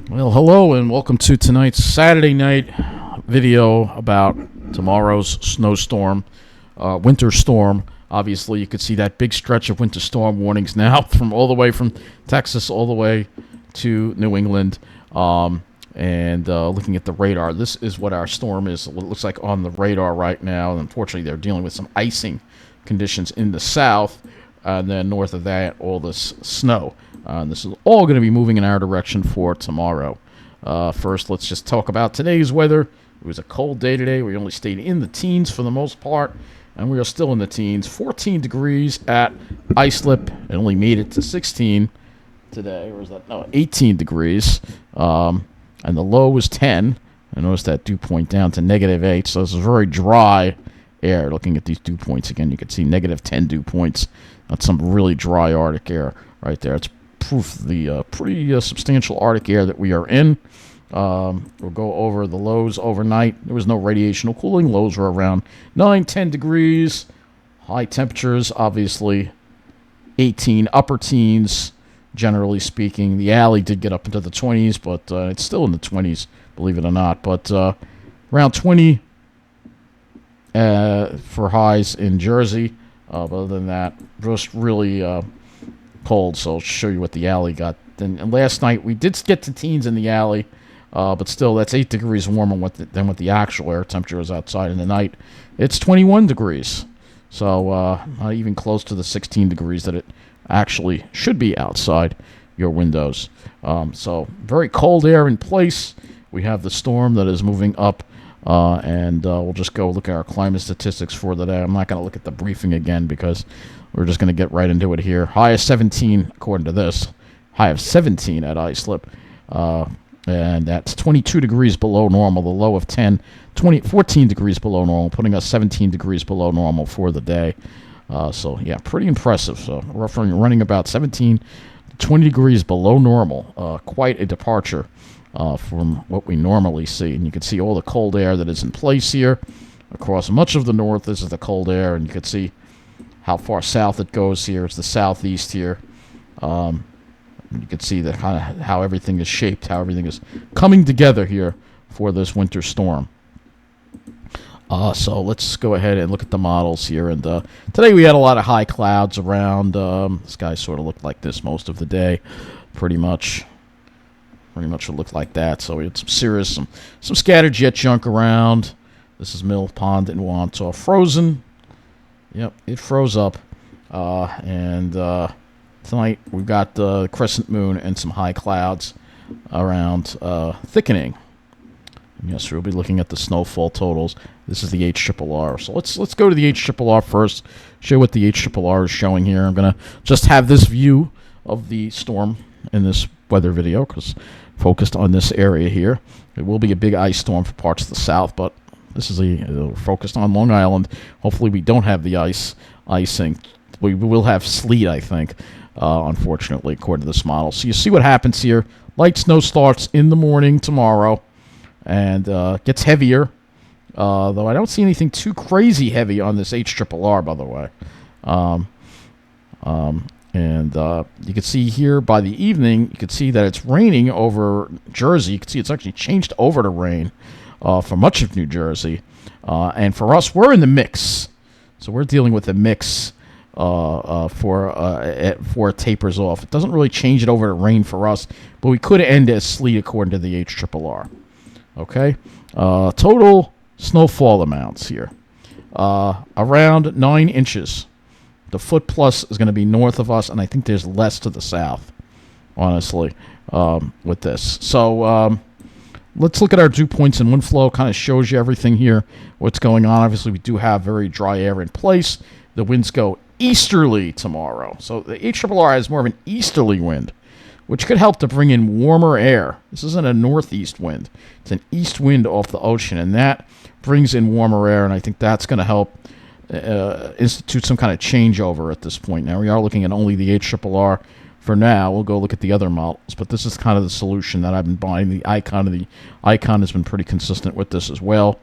Well, hello and welcome to tonight's Saturday night video about tomorrow's snowstorm, winter storm. Obviously, you could see that big stretch of winter storm warnings now from all the way from Texas all the way to New England. And looking at the radar, this is what our storm is. What it looks like on the radar right now. And unfortunately, they're dealing with some icing conditions in the south. And then north of that, all this snow. This is all going to be moving in our direction for tomorrow. First, let's just talk about today's weather. It was a cold day today. We only stayed in the teens for the most part, and we are still in the teens. 14 degrees at Islip, and only made it to 16 today. Or is that? No, 18 degrees. And the low was 10. I noticed that dew point down to -8, so this is very dry air. Looking at these dew points again, you can see -10 dew points. That's some really dry Arctic air right there. It's proof the pretty substantial Arctic air that we are in. We'll go over the lows overnight. There was no radiational cooling. Lows were around 9-10 degrees. High temperatures, obviously, 18, upper teens, generally speaking. The alley did get up into the 20s, but it's still in the 20s, believe it or not. But around 20 for highs in Jersey. Other than that, just really cold. So I'll show you what the alley got. And last night we did get to teens in the alley, but still that's 8 degrees warmer than what the actual air temperature is outside. In the night, it's 21 degrees. So not even close to the 16 degrees that it actually should be outside your windows. So very cold air in place. We have the storm that is moving up. And we'll just go look at our climate statistics for the day. I'm not going to look at the briefing again because we're just going to get right into it here. High of 17, according to this. High of 17 at Islip. And that's 22 degrees below normal. The low of 14 degrees below normal, putting us 17 degrees below normal for the day. So, yeah, pretty impressive. So, running about 17 to 20 degrees below normal. Quite a departure. From what we normally see. And you can see all the cold air that is in place here across much of the north. This is the cold air, and you can see how far south it goes here. It's the southeast here. You can see that how everything is shaped, how everything is coming together here for this winter storm. So let's go ahead and look at the models here. And today we had a lot of high clouds around. The sky sort of looked like this most of the day, pretty much. Pretty much would look like that. So we had some cirrus, some scattered jet junk around. This is Mill Pond in Wantaw. Frozen. Yep, it froze up. And tonight we've got the crescent moon and some high clouds around thickening. And yes, we'll be looking at the snowfall totals. This is the HRRR. So let's go to the HRRR first. Show what the HRRR is showing here. I'm going to just have this view of the storm in this weather video because focused on this area here. It will be a big ice storm for parts of the south, but this is focused on Long Island. Hopefully we don't have the icing. We will have sleet, I think, unfortunately, according to this model. So you see what happens here. Light snow starts in the morning tomorrow and gets heavier, though I don't see anything too crazy heavy on this HRRR, by the way. And you can see here by the evening, you can see that it's raining over Jersey. You can see it's actually changed over to rain for much of New Jersey. And for us, we're in the mix. So we're dealing with a mix for it tapers off. It doesn't really change it over to rain for us, but we could end as sleet according to the HRRR. Okay? Total snowfall amounts here. Around 9 inches. The foot plus is going to be north of us, and I think there's less to the south, honestly, with this. So let's look at our dew points and wind flow. Kind of shows you everything here, what's going on. Obviously, we do have very dry air in place. The winds go easterly tomorrow. So the HRRR has more of an easterly wind, which could help to bring in warmer air. This isn't a northeast wind. It's an east wind off the ocean, and that brings in warmer air, and I think that's going to help institute some kind of changeover at this point. Now we are looking at only the HRRR for now. We'll go look at the other models, but this is kind of the solution that I've been buying. The icon has been pretty consistent with this as well.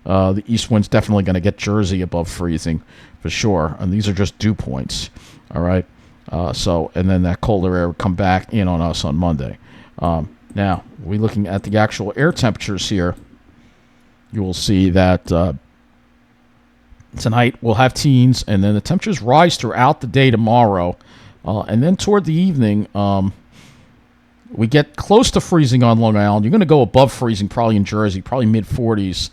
The east wind's definitely going to get Jersey above freezing for sure, and these are just dew points. All right. And then that colder air would come back in on us on Monday. Now, we're looking at the actual air temperatures here, you will see that tonight we'll have teens, and then the temperatures rise throughout the day tomorrow. And then toward the evening, we get close to freezing on Long Island. You're going to go above freezing probably in Jersey, probably mid-40s.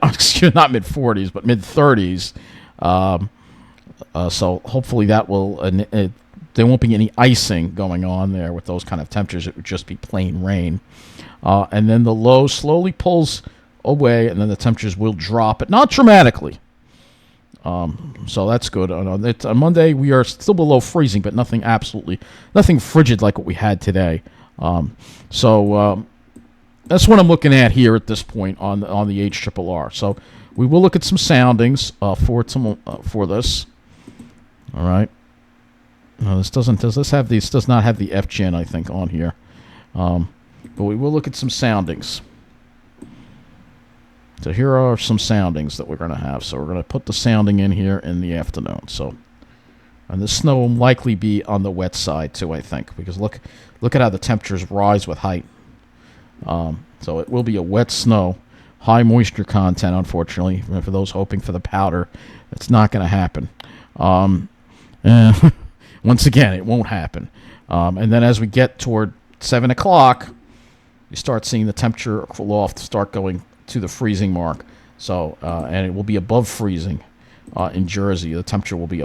Excuse, not mid-40s, but mid-30s. So hopefully that will... there won't be any icing going on there with those kind of temperatures. It would just be plain rain. And then the low slowly pulls away, and then the temperatures will drop, but not dramatically. So that's good. On Monday, we are still below freezing, but nothing frigid like what we had today. So that's what I'm looking at here at this point on the HRRR. So we will look at some soundings for this. All right. No, this does not have the FGen, I think, on here. But we will look at some soundings. So here are some soundings that we're going to have. So we're going to put the sounding in here in the afternoon. So, and the snow will likely be on the wet side too, I think, because look at how the temperatures rise with height. So it will be a wet snow, high moisture content. Unfortunately, for those hoping for the powder, it's not going to happen. Once again, it won't happen. And then as we get toward 7 o'clock, you start seeing the temperature aloft start going to the freezing mark. So, and it will be above freezing in Jersey. The temperature will be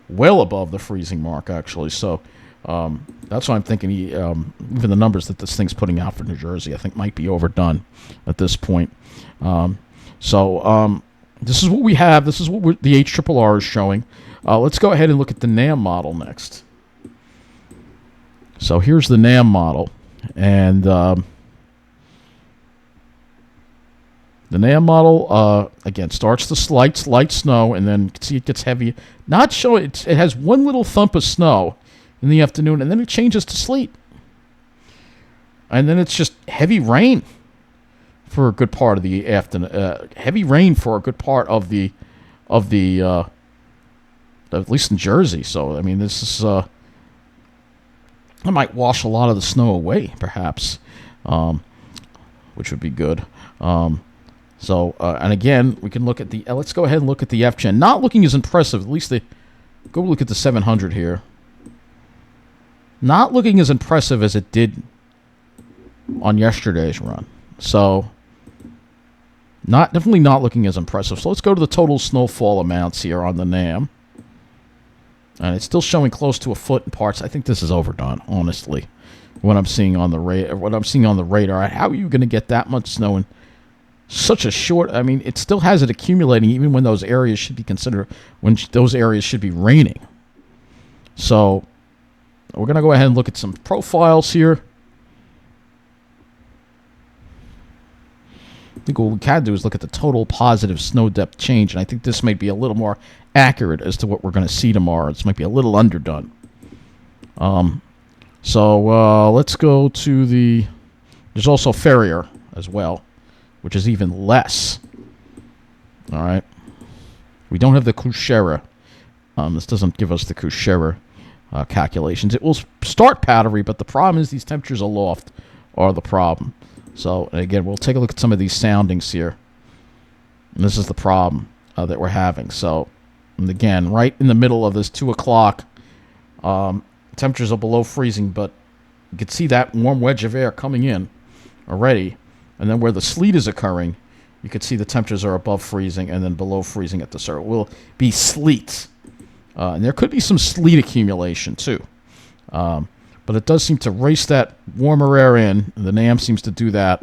well above the freezing mark, actually. So that's why I'm thinking even the numbers that this thing's putting out for New Jersey, I think, might be overdone at this point. So this is what we have. This is what the HRRR is showing. Let's go ahead and look at the NAM model next. So here's the NAM model. And the NAM model, again, starts the light snow, and then you can see it gets heavy. Not showing, it has one little thump of snow in the afternoon, and then it changes to sleet. And then it's just heavy rain for a good part of the afternoon. Heavy rain for a good part of the at least in Jersey. So, I mean, this is, I might wash a lot of the snow away, perhaps, which would be good. So, and again, we can look at the, let's go ahead and look at the FGen. Not looking as impressive, at least go look at the 700 here. Not looking as impressive as it did on yesterday's run. So, definitely not looking as impressive. So let's go to the total snowfall amounts here on the NAM. And it's still showing close to a foot in parts. I think this is overdone, honestly. What I'm seeing on the radar. How are you going to get that much snow in such a short? I mean, it still has it accumulating, even when those areas should be considered when those areas should be raining. So we're going to go ahead and look at some profiles here. I think what we can do is look at the total positive snow depth change, and I think this might be a little more accurate as to what we're going to see tomorrow. This might be a little underdone. So let's go to the... There's also Ferrier as well, which is even less. All right. We don't have the Kushera. This doesn't give us the Kushera calculations. It will start powdery, but the problem is these temperatures aloft are the problem. So, again, we'll take a look at some of these soundings here. And this is the problem that we're having. So, and again, right in the middle of this 2 o'clock, temperatures are below freezing, but you can see that warm wedge of air coming in already. And then where the sleet is occurring, you can see the temperatures are above freezing and then below freezing at the start. It will be sleet. And there could be some sleet accumulation, too. But it does seem to race that warmer air in. The NAM seems to do that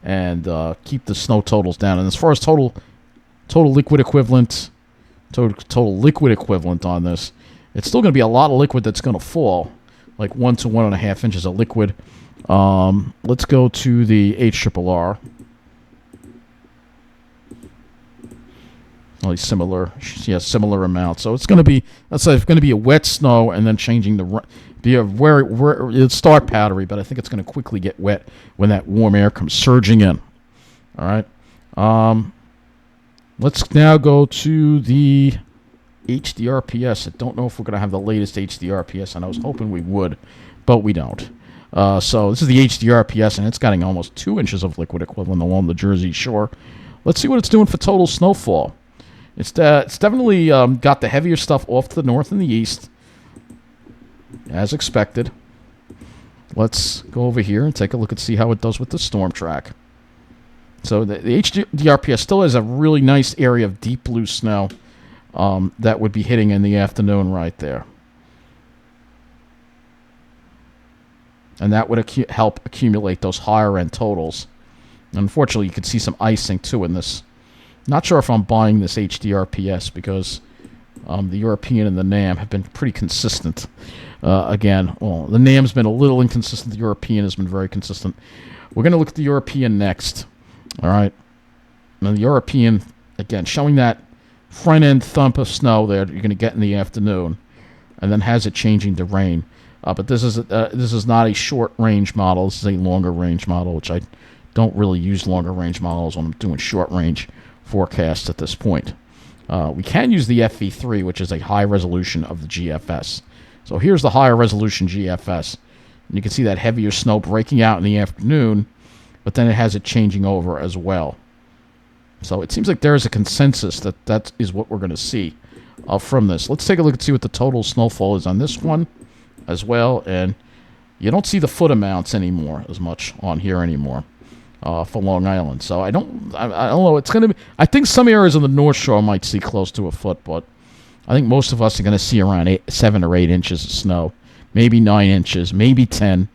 and keep the snow totals down. And as far as total liquid equivalent, total liquid equivalent on this, it's still going to be a lot of liquid that's going to fall, like 1 to 1.5 inches of liquid. Let's go to the HRRR. Well, similar amount. So it's going to be, let's say, it's going to be a wet snow and then changing where it'll start powdery, but I think it's going to quickly get wet when that warm air comes surging in. All right. Let's now go to the HDRPS. I don't know if we're going to have the latest HDRPS, and I was hoping we would, but we don't. So this is the HDRPS, and it's getting almost 2 inches of liquid equivalent along the Jersey Shore. Let's see what it's doing for total snowfall. It's definitely got the heavier stuff off to the north and the east, as expected. Let's go over here and take a look and see how it does with the storm track. So the HDRPS still has a really nice area of deep blue snow that would be hitting in the afternoon right there. And that would help accumulate those higher end totals. Unfortunately, you can see some icing too in this. Not sure if I'm buying this HDRPS because the European and the NAM have been pretty consistent. Again, well, the NAM's been a little inconsistent. The European has been very consistent. We're going to look at the European next. All right. Now the European, again, showing that front end thump of snow there that you're going to get in the afternoon, and then has it changing to rain. But this is not a short range model. This is a longer range model, which I don't really use longer range models when I'm doing short range forecasts at this point. We can use the FV3, which is a high resolution of the GFS. So here's the higher resolution GFS. And you can see that heavier snow breaking out in the afternoon, but then it has it changing over as well. So it seems like there is a consensus that that is what we're going to see from this. Let's take a look and see what the total snowfall is on this one as well. And you don't see the foot amounts anymore as much on here anymore for Long Island. So I don't know. It's going to be, I think some areas on the North Shore might see close to a foot, but I think most of us are going to see around 7 or 8 inches of snow, maybe 9 inches, maybe 10.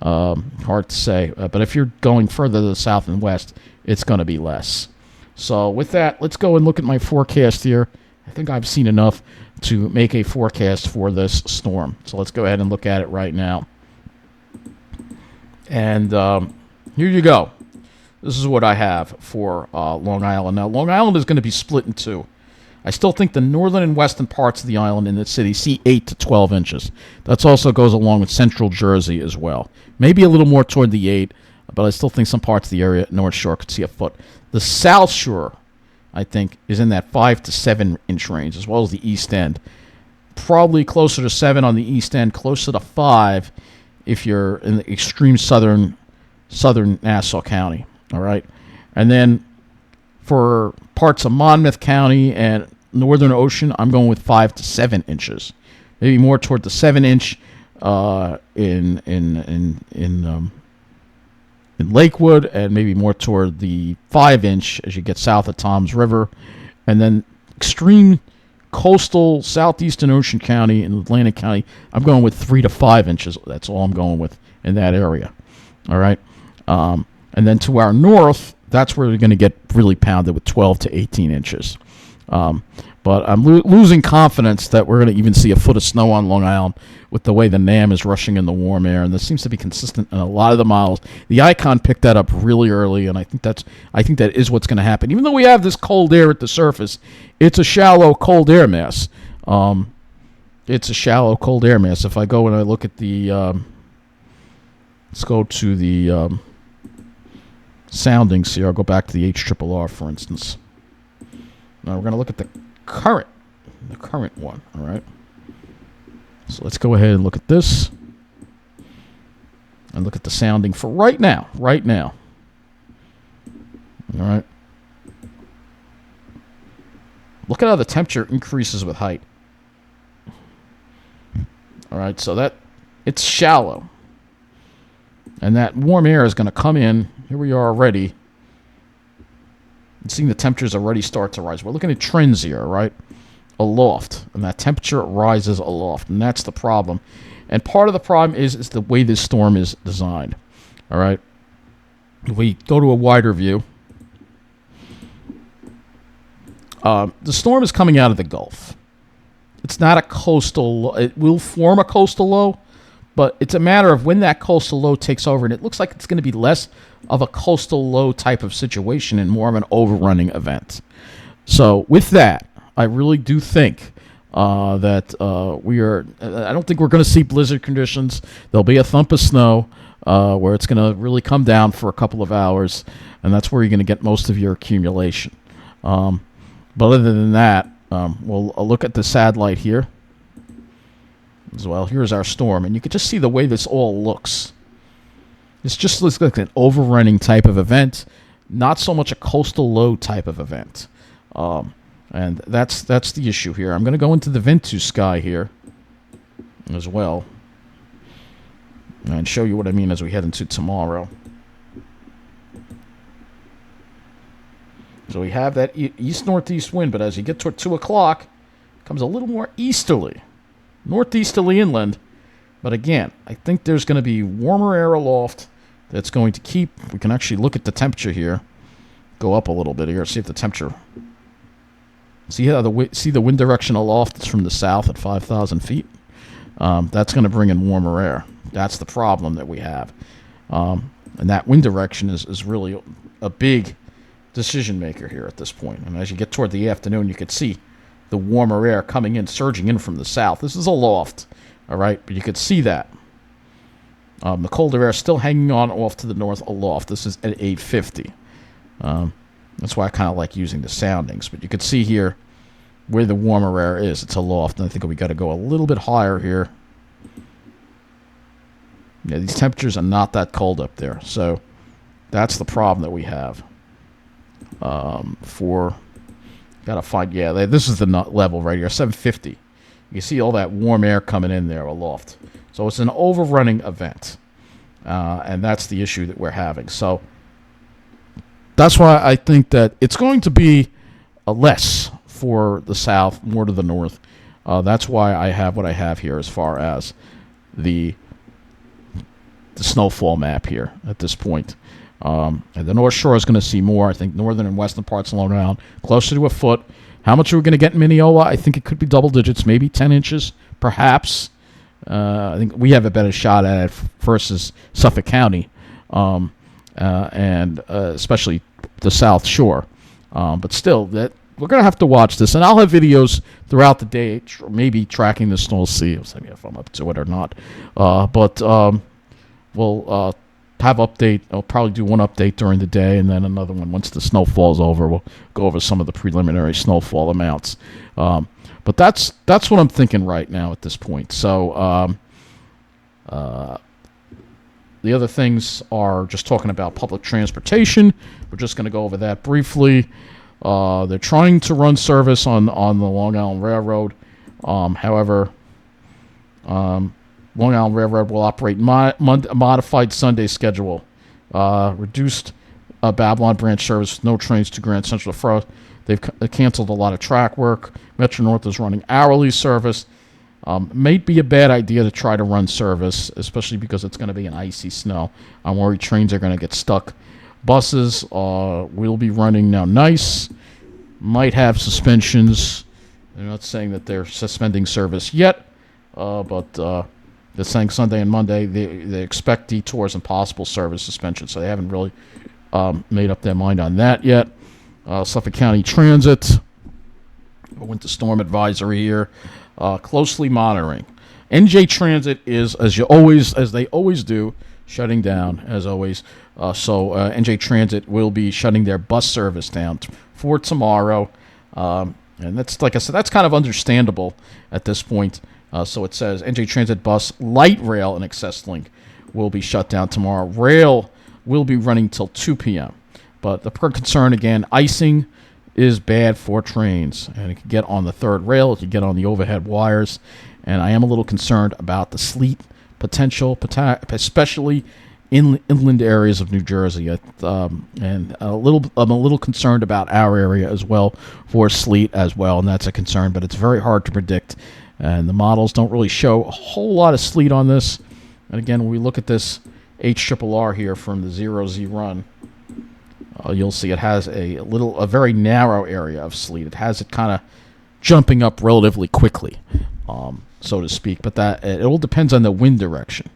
Hard to say. But if you're going further to the south and west, it's going to be less. So with that, let's go and look at my forecast here. I think I've seen enough to make a forecast for this storm. So let's go ahead and look at it right now. And here you go. This is what I have for Long Island. Now, Long Island is going to be split in two. I still think the northern and western parts of the island in the city see 8 to 12 inches. That also goes along with central Jersey as well. Maybe a little more toward the 8, but I still think some parts of the area, North Shore, could see a foot. The South Shore, I think, is in that 5 to 7 inch range, as well as the East End. Probably closer to 7 on the East End, closer to 5 if you're in the extreme southern Nassau County. All right, and then for parts of Monmouth County and Northern Ocean, I'm going with 5 to 7 inches, maybe more toward the 7 inch in Lakewood, and maybe more toward the 5 inch as you get south of Toms River, and then extreme coastal southeastern Ocean County and Atlantic County, I'm going with 3 to 5 inches. That's all I'm going with in that area. All right. And then to our north, that's where we're going to get really pounded with 12 to 18 inches. But I'm losing confidence that we're going to even see a foot of snow on Long Island with the way the NAM is rushing in the warm air, and this seems to be consistent in a lot of the models. The Icon picked that up really early, and I think that is what's going to happen. Even though we have this cold air at the surface, it's a shallow cold air mass. It's a shallow cold air mass. If I go and I look at the, let's go to the soundings here. I'll go back to the HRRR, for instance. Now we're going to look at the current one, all right? So let's go ahead and look at this and look at the sounding for right now, all right? Look at how the temperature increases with height. All right, so that it's shallow. And that warm air is going to come in. Here we are already. And seeing the temperatures already start to rise. We're looking at trends here, right? Aloft. And that temperature rises aloft. And that's the problem. And part of the problem is the way this storm is designed. All right? If we go to a wider view, the storm is coming out of the Gulf. It's not a coastal. It will form a coastal low, but it's a matter of when that coastal low takes over, and it looks like it's going to be less of a coastal low type of situation and more of an overrunning event. So with that, I really do think that I don't think we're going to see blizzard conditions. There'll be a thump of snow where it's going to really come down for a couple of hours, and that's where you're going to get most of your accumulation. But other than that, we'll look at the satellite here as well. Here's our storm, and you can just see the way this all looks. This just looks like an overrunning type of event, not so much a coastal low type of event. And that's the issue here. I'm going to go into the Ventus sky here as well and show you what I mean as we head into tomorrow. So we have that east-northeast wind, but as you get toward 2 o'clock, it comes a little more easterly, northeasterly inland. But again, I think there's going to be warmer air aloft that's going to keep. We can actually look at the temperature here. Go up a little bit here. See if the temperature. See how the wind direction aloft is from the south at 5,000 feet. That's going to bring in warmer air. That's the problem that we have, and that wind direction is really a big decision maker here at this point. And as you get toward the afternoon, you can see the warmer air coming in, surging in from the south. This is aloft, all right, but you could see that. The colder air is still hanging on off to the north aloft. This is at 850. That's why I kind of like using the soundings. But you can see here where the warmer air is. It's aloft, and I think we got to go a little bit higher here. Yeah, these temperatures are not that cold up there, so that's the problem that we have. Gotta find, this is the level right here, 750. You see all that warm air coming in there aloft. So it's an overrunning event, and that's the issue that we're having. So that's why I think that it's going to be less for the south, more to the north. That's why I have what I have here as far as the snowfall map here at this point. And the North Shore is going to see more. I think northern and western parts of Long Island, closer to a foot. How much are we going to get in Mineola? I think it could be double digits, maybe 10 inches, perhaps. I think we have a better shot at it versus Suffolk County, and especially the South Shore. But still, that we're going to have to watch this. And I'll have videos throughout the day, maybe tracking the snow, see if I'm up to it or not. But we'll have update. I'll probably do one update during the day and then another one once the snowfall's over. We'll go over some of the preliminary snowfall amounts. But that's what I'm thinking right now at this point. So the other things are just talking about public transportation. We're just going to go over that briefly. They're trying to run service on the Long Island Railroad. However, Long Island Railroad will operate a modified Sunday schedule. Reduced Babylon branch service, no trains to Grand Central Fro. They've canceled a lot of track work. Metro North is running hourly service. May be a bad idea to try to run service, especially because it's going to be an icy snow. I'm worried trains are going to get stuck. Buses will be running now nice. Might have suspensions. They're not saying that they're suspending service yet, but they're saying Sunday and Monday they expect detours and possible service suspension, so they haven't really made up their mind on that yet. Suffolk County Transit, a winter storm advisory here, closely monitoring. NJ Transit is, as they always do, shutting down, as always. So NJ Transit will be shutting their bus service down for tomorrow. And that's, like I said, that's kind of understandable at this point. So it says NJ Transit bus, light rail, and Access Link will be shut down tomorrow. Rail will be running till 2 p.m. But the concern, again, icing is bad for trains. And it can get on the third rail. It can get on the overhead wires. And I am a little concerned about the sleet potential, especially in inland areas of New Jersey. And I'm a little concerned about our area as well for sleet as well. And that's a concern. But it's very hard to predict. And the models don't really show a whole lot of sleet on this. And again, when we look at this HRRR here from the 0Z run, you'll see it has a very narrow area of sleet. It has it kind of jumping up relatively quickly, so to speak. But it all depends on the wind direction.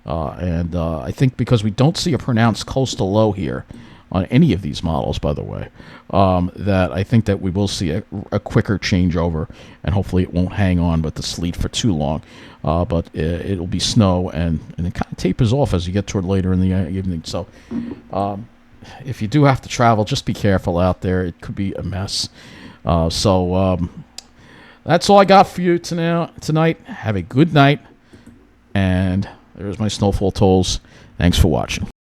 And I think because we don't see a pronounced coastal low here on any of these models, by the way, that I think that we will see a quicker changeover, and hopefully it won't hang on with the sleet for too long. But it'll be snow, and it kind of tapers off as you get toward later in the evening. So if you do have to travel, just be careful out there. It could be a mess. So that's all I got for you tonight. Have a good night, and there's my snowfall totals Thanks for watching.